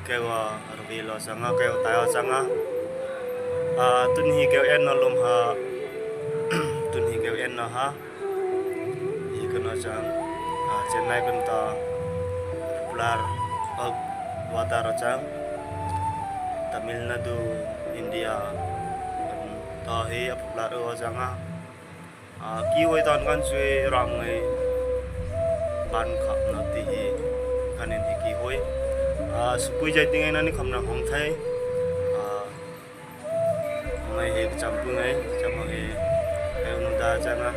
kewa arvilo sanga kewa tayo sanga tunhi kewa en nalum ha tunhi kewa en na ha ikan ajang Chennai benta popular watar ajang Tamil Nadu India tahi popular ajang kiwai tan kan sui ramai ban khap na tihi kanin hiki hoi supui jai tingai nani khamna hong thai ngai he champu ngai chamo he eununda changa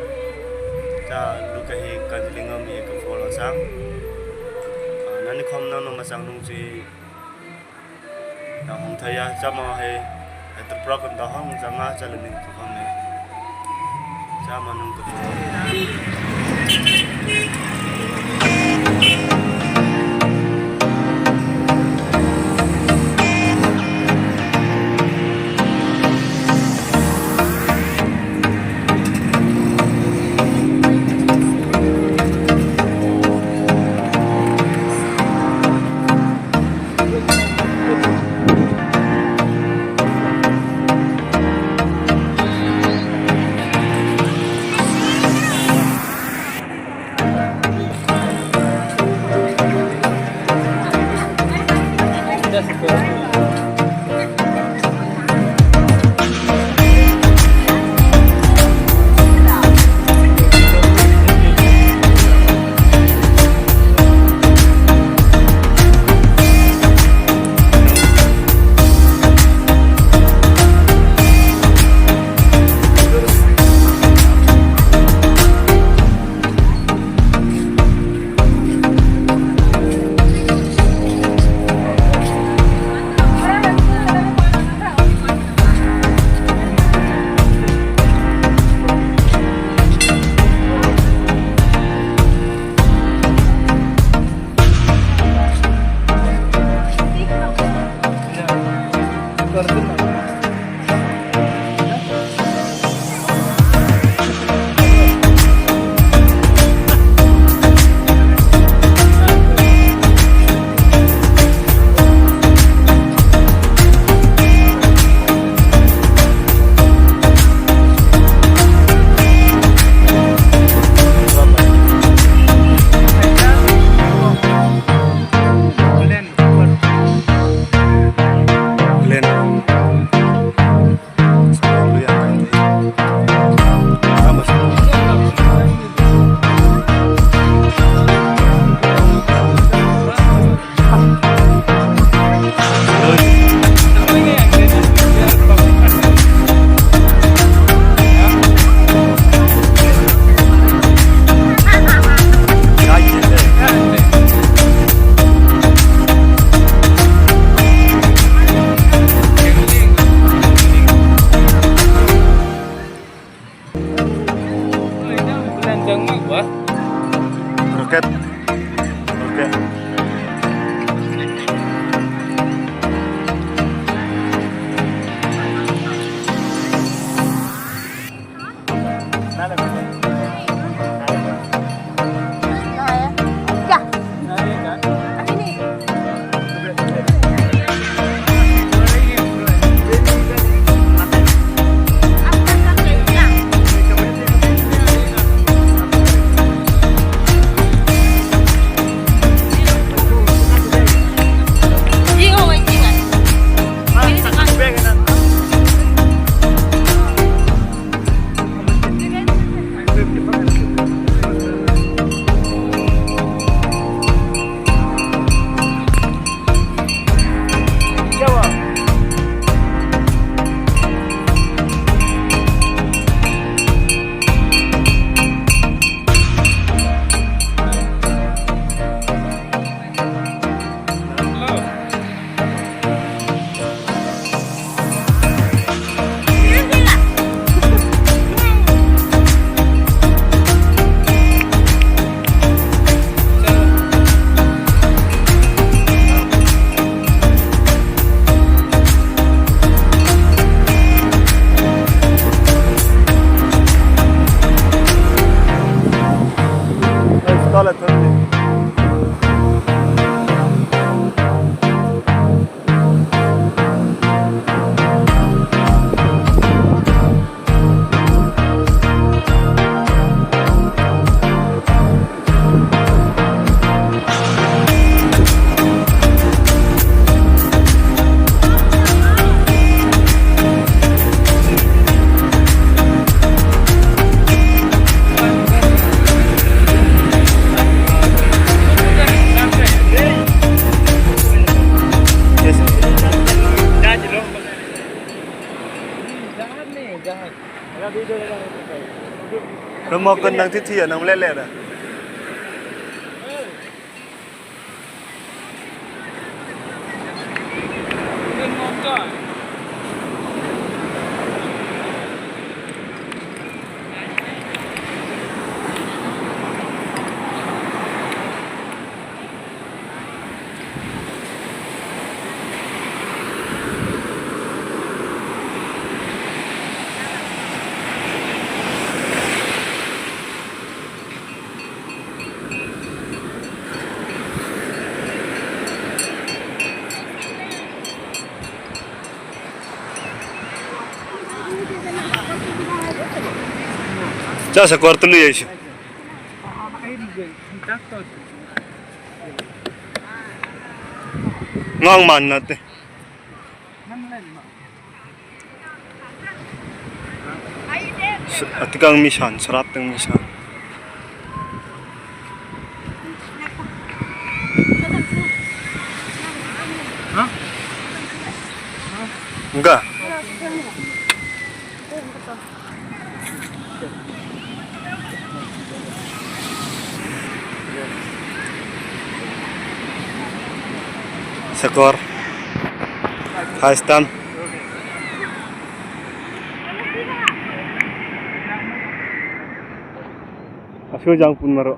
cha luka he kanlingam he ka fola sang nani khamna no masang nung ji na hong thai ya chamo he terpra kan da hong changa chalani ka khamne chama nung ka Rồi một cân đang thiết nó lên lẹ à. Chả sao corto lui ấy. Ngang man nate. Atikang misan, sarap ng misan. Hah? Enggak. Skor Haistan Asko jang pun maro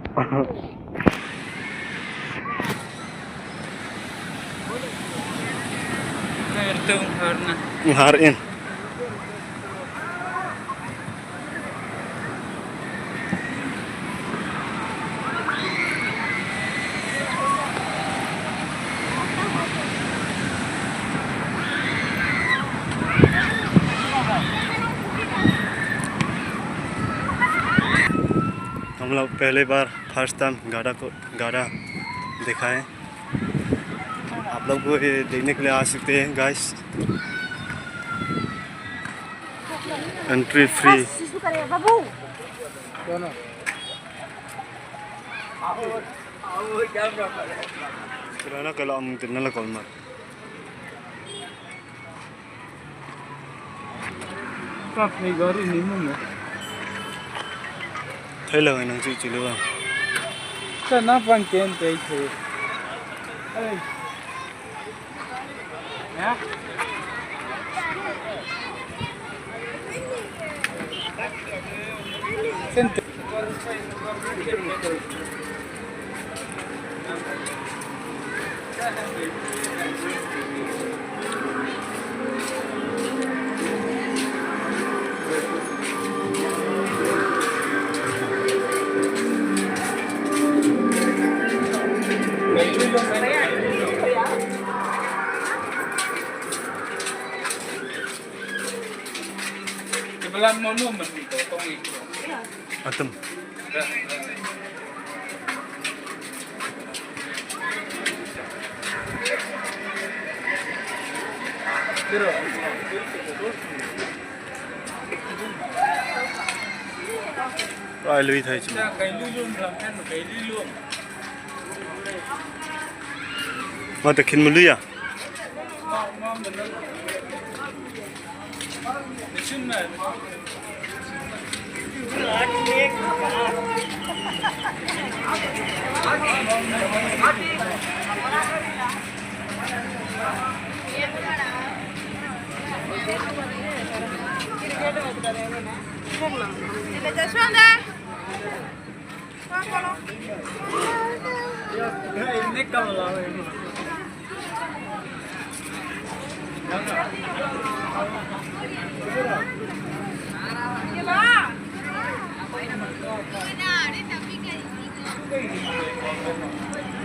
harin हम लोग पहले बार first time गाड़ा देखा है आप लोग को ये देखने के लिए आ सकते हैं guys entry free karena kalau mungkin nala kolmar kap ni gari ni mo thấy lời năng chịu chịu luôn cho nó văn kiện tệ thì ơi nhá xin Kebelan mono mesti potong itu. Atem. Kira. Ai lui thấy chứ. Cái lui luôn làm ăn một cái lui luôn. Mà tự khiến mình lui à?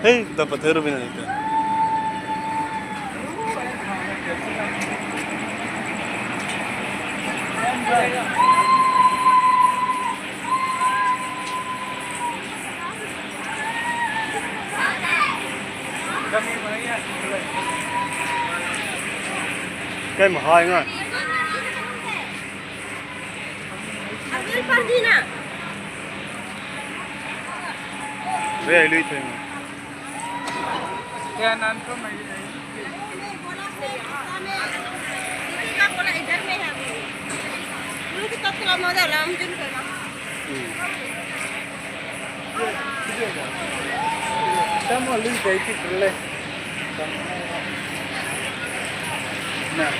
Hei, dapat hero bina itu. Cái mà hai ngay. Ambil pardina. Về lui thôi. Kaya nanto may Ini bola idan में है। लोग तो तक लगा मजा राम दिन करना। Kamu lihat itu boleh. Nah.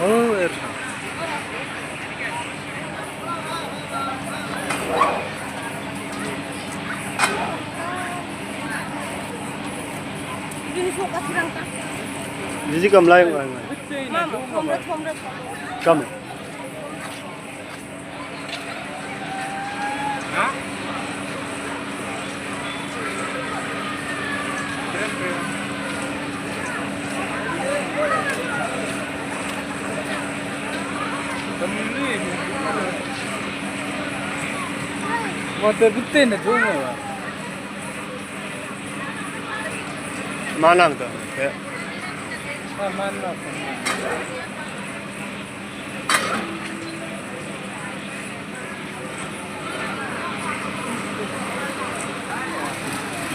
Oh, erna. Ini suka kurang tak? Jadi kamu lain kan? Mama, kamu. Kamu. Hah? Motor gede na cuma. Mana tu? Ya. Mana?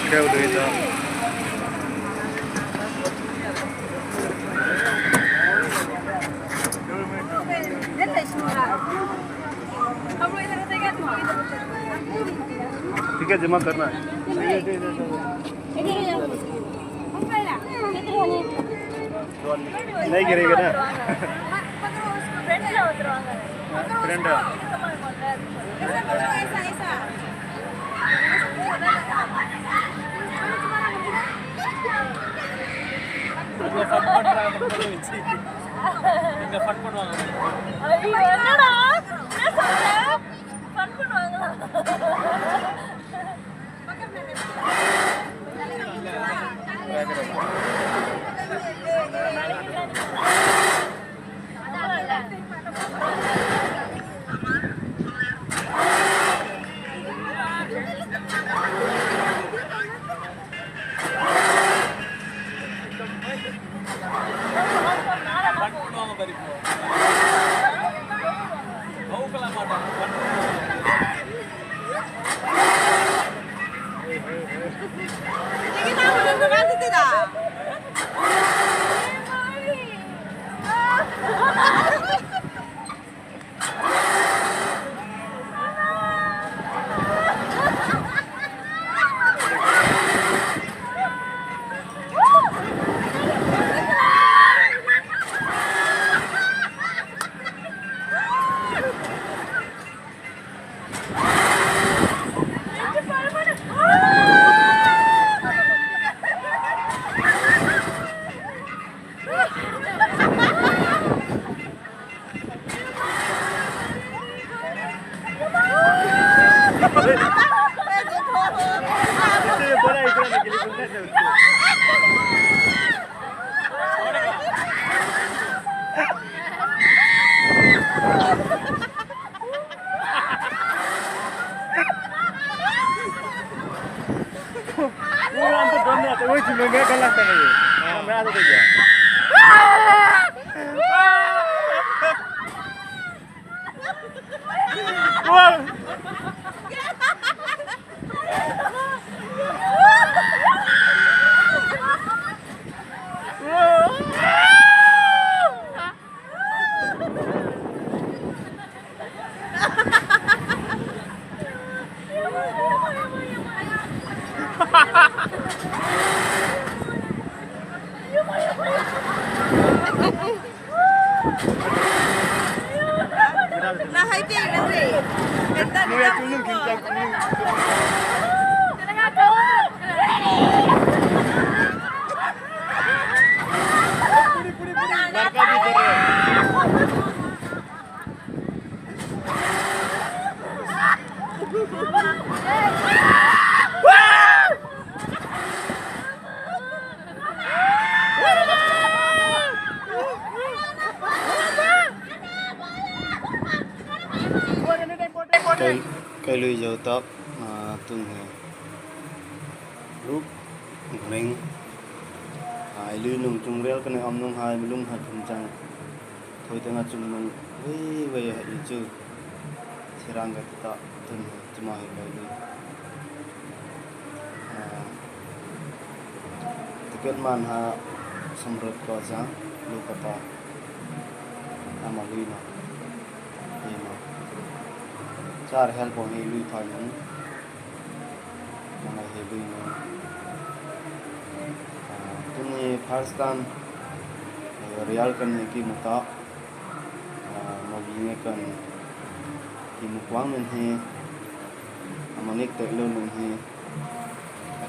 Kau tu itu. Tiket जमा करना है नहीं गिरेगा ना फ्रेंड वही चीज़ में मैं कर लगता नहीं है मैं आते थे क्या Nah, hai dia nanti. Kita Lihat dulu kita dulu. Cây lưới dầu tóc từng lúc mình hai lưới nung chung rel cái này om nung hai lung hạt cùng chăng thôi tengah chung nung vây hạt đi chứ serang cái tak từng cuma hai lưới tiket man ha samrut ko jang lu kata nama lưới mà char help on he lui thai nang mana he lui nang tuni first time real kan ni ki muta ma bi ne kan ki mu kwang men he amangik tek lo men he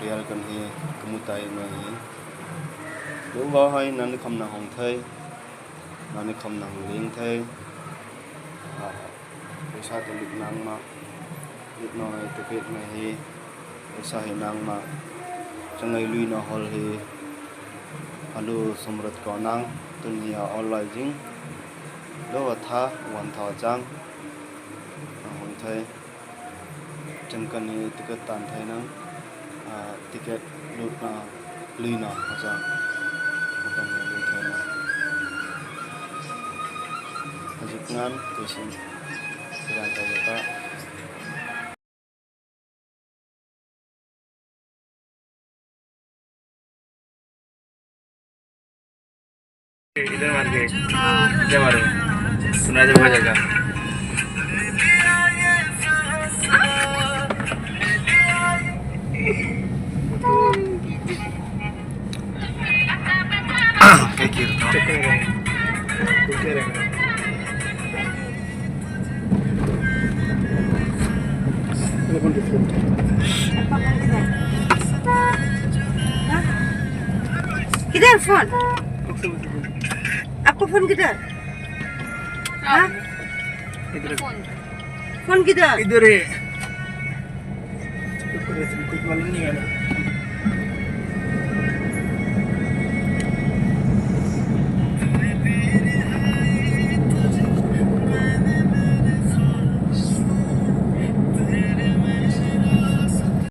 real kan he kumutai na he lu ba hai nan kham na hong thai nan kham na ling thai sa tu lik nang ma lik no ai te pet na he sa he nang ma changai lui no hol he alu somrat ko nang tunia online jing lo tha wan tha chang hon thai changkan ni ticket tan thai nang ticket lu na lui na cha kan lu thai na ajik ngan tu sin Jangan lupa इधर मार के इधर मारो सुना जब हो जाएगा क्या किया किधर फोन आपको फोन किधर हाँ फोन किधर इधर है कुछ मालूम नहीं है